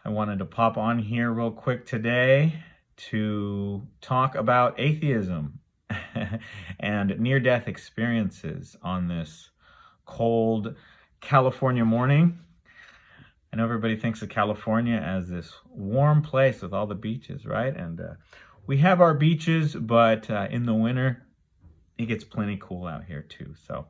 I wanted to pop on here real quick today to talk about atheism and near-death experiences on this cold California morning. I know everybody thinks of California as this warm place with all the beaches, right? And we have our beaches, but in the winter, it gets plenty cool out here too. So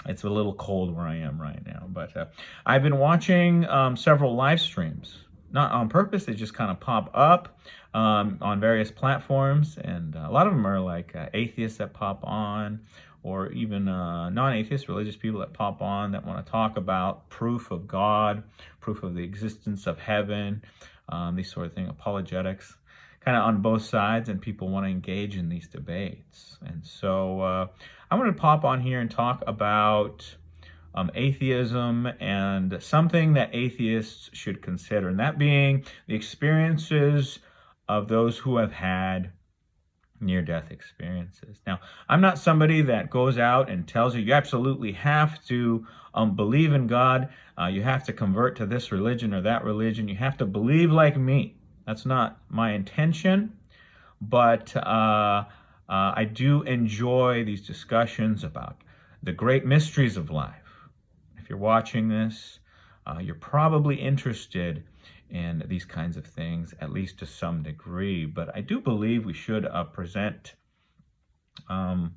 it's a little cold where I am right now, but I've been watching several live streams, not on purpose. They just kind of pop up on various platforms, and a lot of them are like atheists that pop on, or even non-atheists, religious people that pop on that want to talk about proof of God, proof of the existence of heaven, these sort of things, apologetics, kind of on both sides, and people want to engage in these debates. And so I'm going to pop on here and talk about atheism and something that atheists should consider, and that being the experiences of those who have had near-death experiences. Now, I'm not somebody that goes out and tells you absolutely have to believe in God, you have to convert to this religion or that religion, you have to believe like me. That's not my intention, but I do enjoy these discussions about the great mysteries of life. If you're watching this, you're probably interested in these kinds of things, at least to some degree. But I do believe we should present at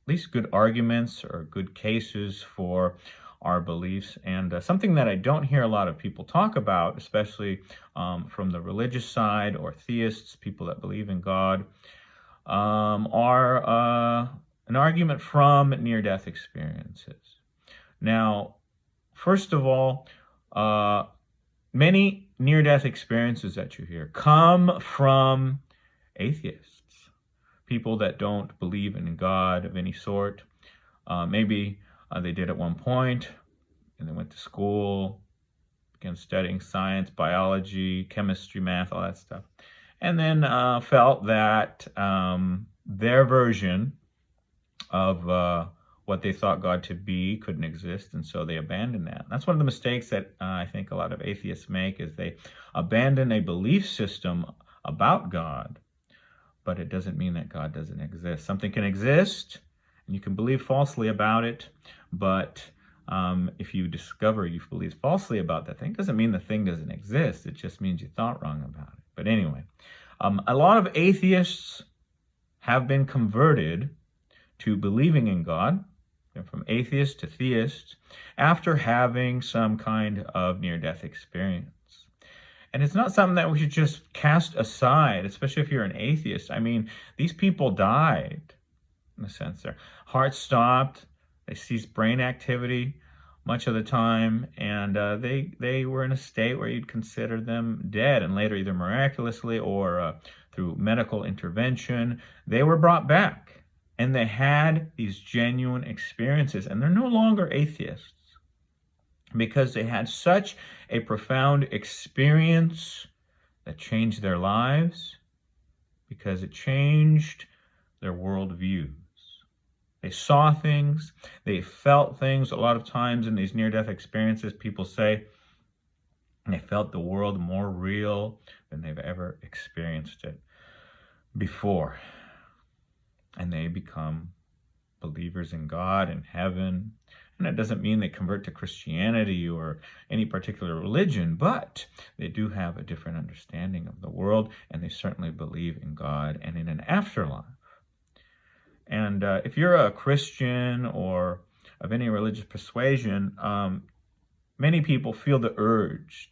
least good arguments or good cases for our beliefs. And something that I don't hear a lot of people talk about, especially from the religious side or theists, people that believe in God, are an argument from near-death experiences. Now, first of all, many near-death experiences that you hear come from atheists, people that don't believe in God of any sort. Maybe they did at one point, and they went to school, began studying science, biology, chemistry, math, all that stuff, and then felt that their version of what they thought God to be couldn't exist, and so they abandoned that. That's one of the mistakes that I think a lot of atheists make, is they abandon a belief system about God, but it doesn't mean that God doesn't exist. Something can exist, and you can believe falsely about it, but if you discover you've believed falsely about that thing, it doesn't mean the thing doesn't exist. It just means you thought wrong about it. But anyway, a lot of atheists have been converted to believing in God, from atheist to theist, after having some kind of near-death experience. And it's not something that we should just cast aside, especially if you're an atheist. I mean, these people died, in a sense. Their heart stopped, they ceased brain activity much of the time, and they were in a state where you'd consider them dead, and later, either miraculously or through medical intervention, they were brought back. And they had these genuine experiences, and they're no longer atheists because they had such a profound experience that changed their lives, because it changed their worldviews. They saw things, they felt things. A lot of times in these near-death experiences, people say they felt the world more real than they've ever experienced it before. And they become believers in God and heaven. And that doesn't mean they convert to Christianity or any particular religion, but they do have a different understanding of the world, and they certainly believe in God and in an afterlife. And if you're a Christian or of any religious persuasion, many people feel the urge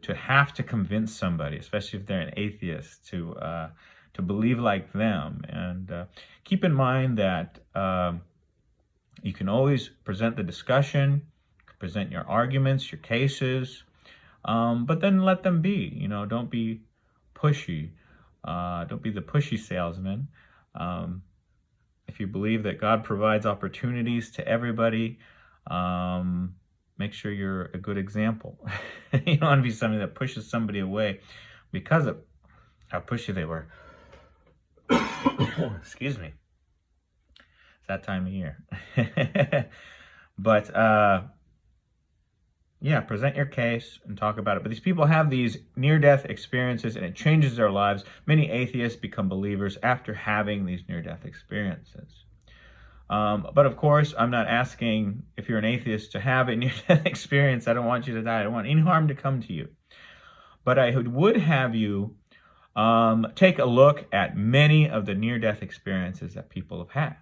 to have to convince somebody, especially if they're an atheist, to believe like them. And keep in mind that you can always present the discussion, present your arguments, your cases, but then let them be. You know, don't be pushy. Don't be the pushy salesman. If you believe that God provides opportunities to everybody, make sure you're a good example. You don't want to be somebody that pushes somebody away because of how pushy they were. Excuse me. It's that time of year. But yeah, present your case and talk about it. But these people have these near-death experiences and it changes their lives. Many atheists become believers after having these near-death experiences. But of course, I'm not asking if you're an atheist to have a near-death experience. I don't want you to die. I don't want any harm to come to you. But I would have you take a look at many of the near-death experiences that people have had.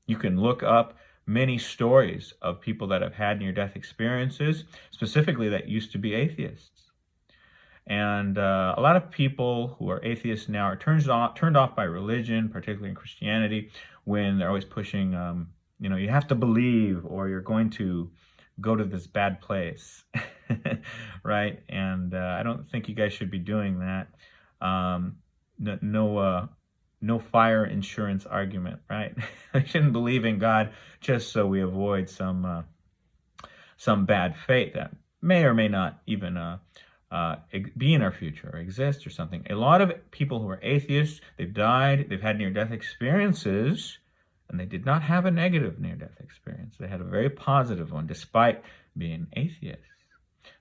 You can look up many stories of people that have had near-death experiences, specifically that used to be atheists. And a lot of people who are atheists now are turned off by religion, particularly in Christianity, when they're always pushing, you have to believe or you're going to go to this bad place, right? And I don't think you guys should be doing that. No fire insurance argument, right? We shouldn't believe in God just so we avoid some bad fate that may or may not even be in our future or exist or something. A lot of people who are atheists, they've died, they've had near-death experiences, and they did not have a negative near-death experience. They had a very positive one, despite being atheists.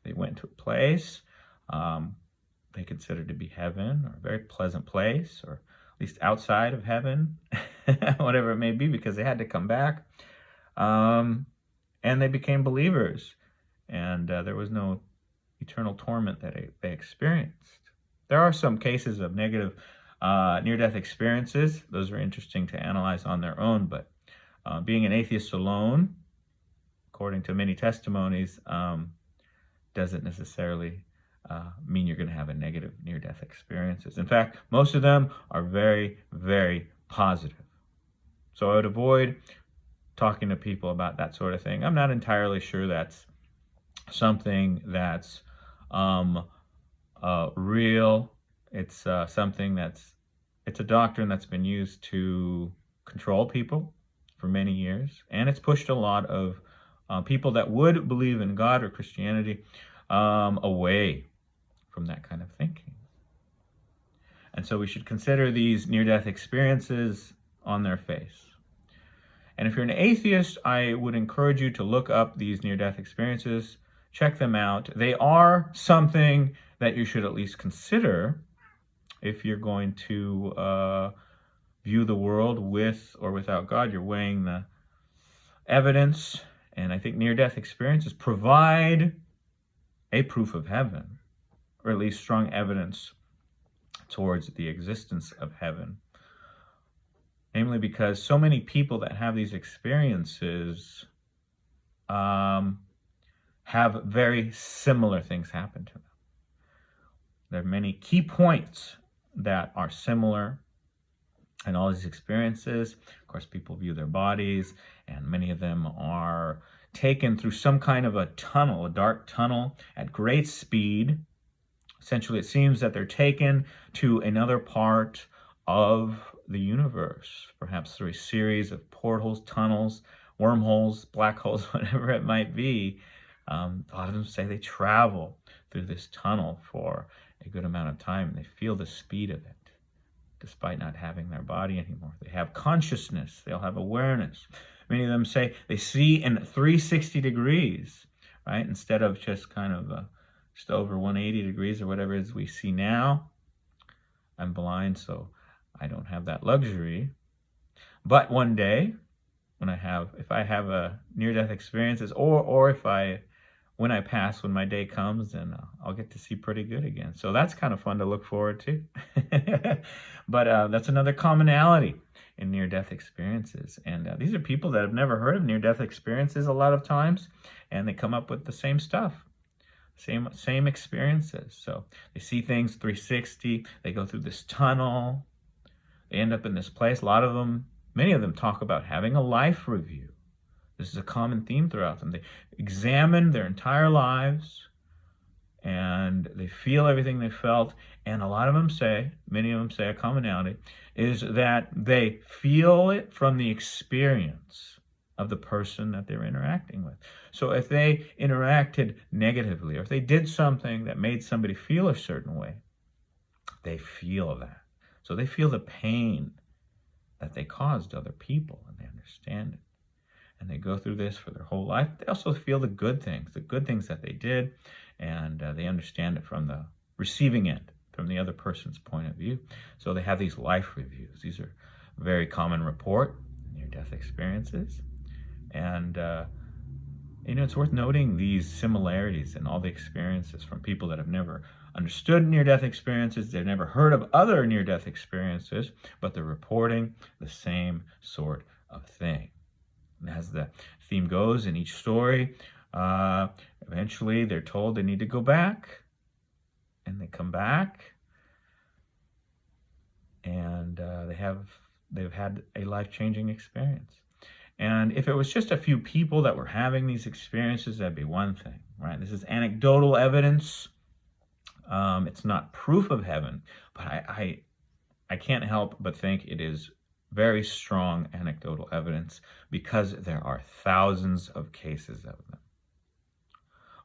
They went to a place they considered to be heaven, or a very pleasant place, or at least outside of heaven, whatever it may be, because they had to come back. And they became believers, and there was no eternal torment that they experienced. There are some cases of negative near-death experiences. Those are interesting to analyze on their own, but being an atheist alone, according to many testimonies, doesn't necessarily mean you're going to have a negative near-death experiences. In fact, most of them are very, very positive. So I would avoid talking to people about that sort of thing. I'm not entirely sure that's something that's real. It's something it's a doctrine that's been used to control people for many years, and it's pushed a lot of people that would believe in God or Christianity away from that kind of thinking. And so we should consider these near-death experiences on their face. And if you're an atheist, I would encourage you to look up these near-death experiences, check them out. They are something that you should at least consider if you're going to view the world with or without God. You're weighing the evidence, and I think near-death experiences provide a proof of heaven, or at least strong evidence towards the existence of heaven. Namely because so many people that have these experiences have very similar things happen to them. There are many key points that are similar in all these experiences. Of course, people view their bodies, and many of them are taken through some kind of a tunnel, a dark tunnel, at great speed. Essentially, it seems that they're taken to another part of the universe, perhaps through a series of portals, tunnels, wormholes, black holes, whatever it might be. A lot of them say they travel through this tunnel for a good amount of time. They feel the speed of it, despite not having their body anymore. They have consciousness. They'll have awareness. Many of them say they see in 360 degrees, right? Instead of just kind of just over 180 degrees or whatever it is we see now. I'm blind, so I don't have that luxury. But one day, if I have a near-death experiences, or when I pass, when my day comes, then I'll get to see pretty good again. So that's kind of fun to look forward to. But that's another commonality in near-death experiences. And these are people that have never heard of near-death experiences a lot of times, and they come up with the same stuff. Same experiences. So they see things 360. They go through this tunnel. They end up in this place. Many of them talk about having a life review. This is a common theme throughout them. They examine their entire lives, and they feel everything they felt. And many of them say a commonality is that they feel it from the experience of the person that they're interacting with. So if they interacted negatively, or if they did something that made somebody feel a certain way, they feel that. So they feel the pain that they caused other people, and they understand it. and they go through this for their whole life. They also feel the good things that they did, and they understand it from the receiving end, from the other person's point of view. So they have these life reviews. These are very common report near-death experiences, and it's worth noting these similarities in all the experiences from people that have never understood near-death experiences. They've never heard of other near-death experiences, but they're reporting the same sort of thing. And as the theme goes in each story, eventually they're told they need to go back, and they come back, and they've had a life-changing experience. And if it was just a few people that were having these experiences, that'd be one thing, right? This is anecdotal evidence. It's not proof of heaven, but I can't help but think it is very strong anecdotal evidence because there are thousands of cases of them.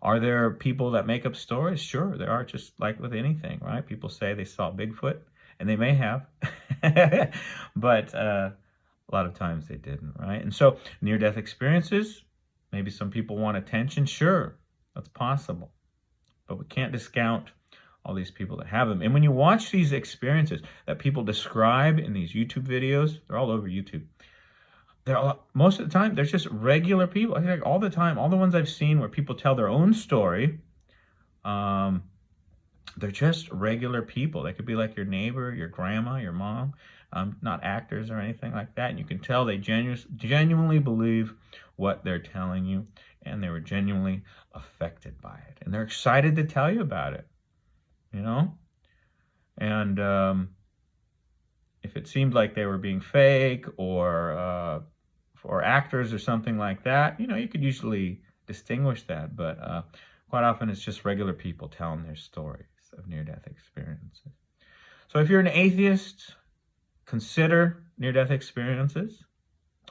Are there people that make up stories? Sure, there are, just like with anything, right? People say they saw Bigfoot, and they may have, but a lot of times they didn't, right? And so near-death experiences, maybe some people want attention. Sure, that's possible, but we can't discount all these people that have them. And when you watch these experiences that people describe in these YouTube videos, they're all over YouTube. Most of the time, they're just regular people. I think all the time, all the ones I've seen where people tell their own story, they're just regular people. They could be like your neighbor, your grandma, your mom, not actors or anything like that. And you can tell they genuinely believe what they're telling you, and they were genuinely affected by it. And they're excited to tell you about it, And if it seemed like they were being fake or actors or something like that, you could usually distinguish that. But quite often it's just regular people telling their stories of near-death experiences. So if you're an atheist, consider near-death experiences.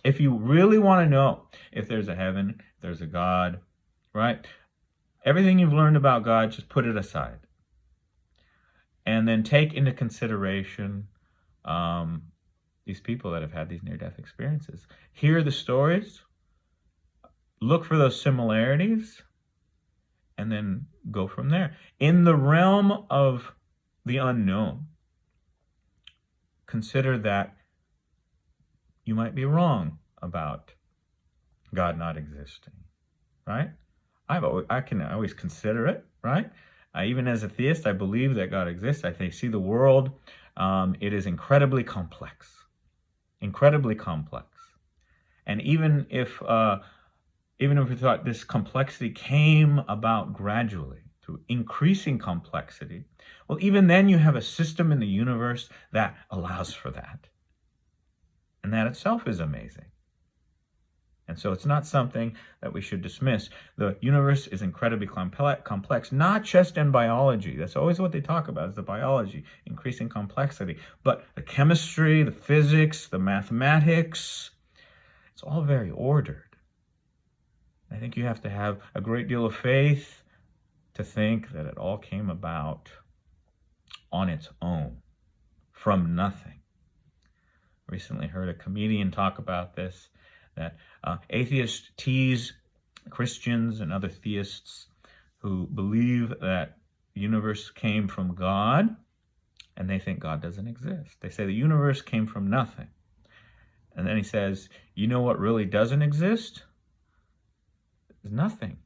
If you really want to know if there's a heaven, if there's a God, right? Everything you've learned about God, just put it aside. And then take into consideration these people that have had these near-death experiences. Hear the stories, look for those similarities, and then go from there. In the realm of the unknown, consider that you might be wrong about God not existing, right? I can always consider it, right? Even as a theist, I believe that God exists. I see the world. It is incredibly complex. Incredibly complex. And even if we thought this complexity came about gradually through increasing complexity, well, even then you have a system in the universe that allows for that. And that itself is amazing. And so it's not something that we should dismiss. The universe is incredibly complex, not just in biology. That's always what they talk about, is the biology, increasing complexity. But the chemistry, the physics, the mathematics, it's all very ordered. I think you have to have a great deal of faith to think that it all came about on its own, from nothing. Recently heard a comedian talk about this, that atheists tease Christians and other theists who believe that the universe came from God, and they think God doesn't exist. They say the universe came from nothing. And then he says, you know what really doesn't exist? There's nothing.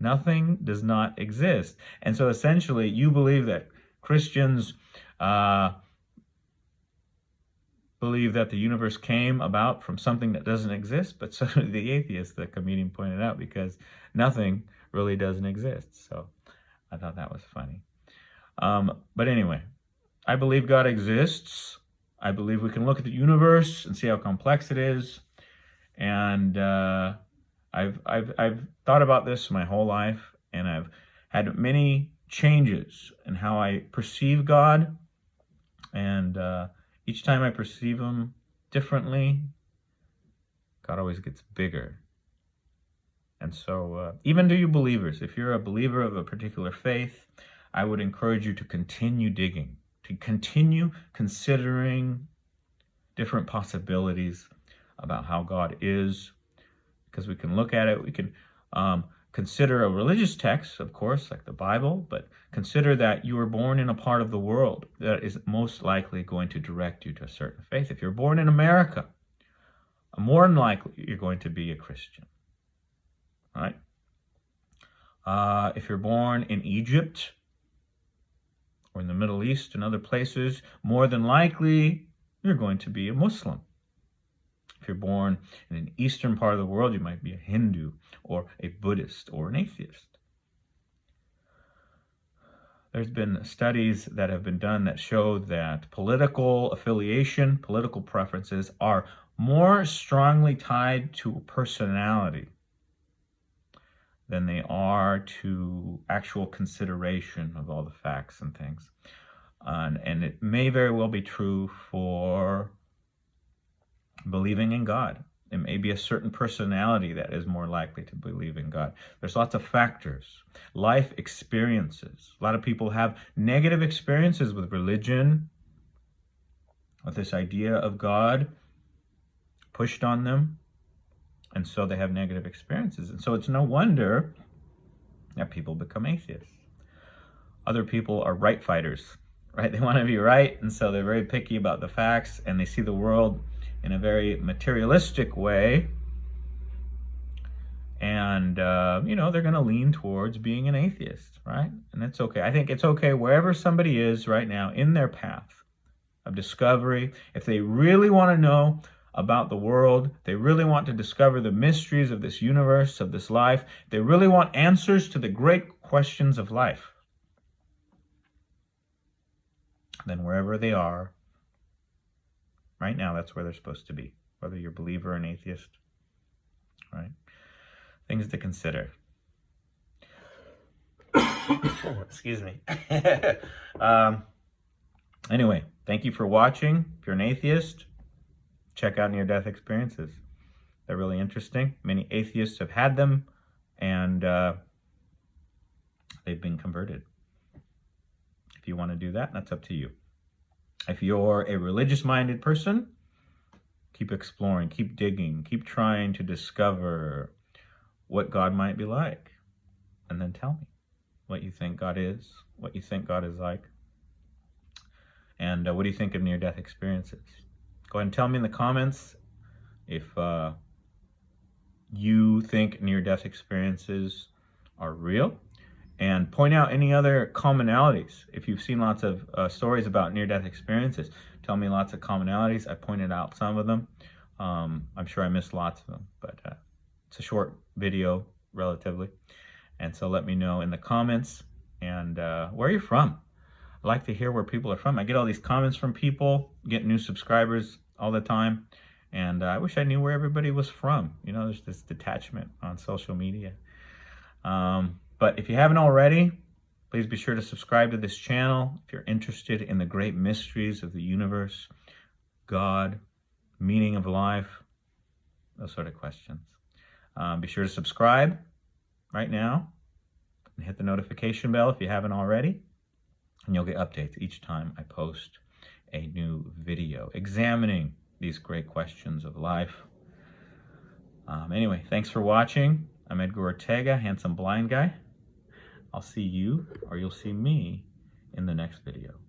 Nothing does not exist. And so essentially, you believe that Christians believe that the universe came about from something that doesn't exist, but so do the atheists, the comedian pointed out, because nothing really doesn't exist. So I thought that was funny. But anyway, I believe God exists. I believe we can look at the universe and see how complex it is. And I've thought about this my whole life, and I've had many changes in how I perceive God. And each time I perceive him differently, God always gets bigger. And so even to you believers, if you're a believer of a particular faith, I would encourage you to continue digging, to continue considering different possibilities about how God is, because we can look at it. We can consider a religious text, of course, like the Bible, but consider that you were born in a part of the world that is most likely going to direct you to a certain faith. If you're born in America, more than likely you're going to be a Christian, right? If you're born in Egypt or in the Middle East and other places, more than likely you're going to be a Muslim. If you're born in an eastern part of the world, you might be a Hindu or a Buddhist or an atheist. There's been studies that have been done that show that political affiliation, political preferences are more strongly tied to personality than they are to actual consideration of all the facts and things. And it may very well be true for believing in God. It may be a certain personality that is more likely to believe in God. There's lots of factors. Life experiences. A lot of people have negative experiences with religion, with this idea of God pushed on them. And so they have negative experiences. And so it's no wonder that people become atheists. Other people are right fighters, right? They want to be right, and so they're very picky about the facts, and they see the world in a very materialistic way. And, they're going to lean towards being an atheist, right? And that's okay. I think it's okay wherever somebody is right now in their path of discovery. If they really want to know about the world, they really want to discover the mysteries of this universe, of this life, they really want answers to the great questions of life, then wherever they are right now, that's where they're supposed to be, whether you're a believer or an atheist, right? Things to consider. Excuse me. Anyway, thank you for watching. If you're an atheist, check out near-death experiences. They're really interesting. Many atheists have had them, and they've been converted. If you want to do that, that's up to you. If you're a religious-minded person, keep exploring, keep digging, keep trying to discover what God might be like. And then tell me what you think God is, what you think God is like, and what do you think of near-death experiences. Go ahead and tell me in the comments if you think near-death experiences are real, and point out any other commonalities. If you've seen lots of stories about near-death experiences, tell me lots of commonalities. I pointed out some of them. I'm sure I missed lots of them, but it's a short video, relatively. And so let me know in the comments and where you're from. I like to hear where people are from. I get all these comments from people, get new subscribers all the time, and I wish I knew where everybody was from. There's this detachment on social media. But if you haven't already, please be sure to subscribe to this channel if you're interested in the great mysteries of the universe, God, meaning of life, those sort of questions. Be sure to subscribe right now and hit the notification bell if you haven't already, and you'll get updates each time I post a new video examining these great questions of life. Anyway, thanks for watching. I'm Edgar Ortega, handsome blind guy. I'll see you, or you'll see me, in the next video.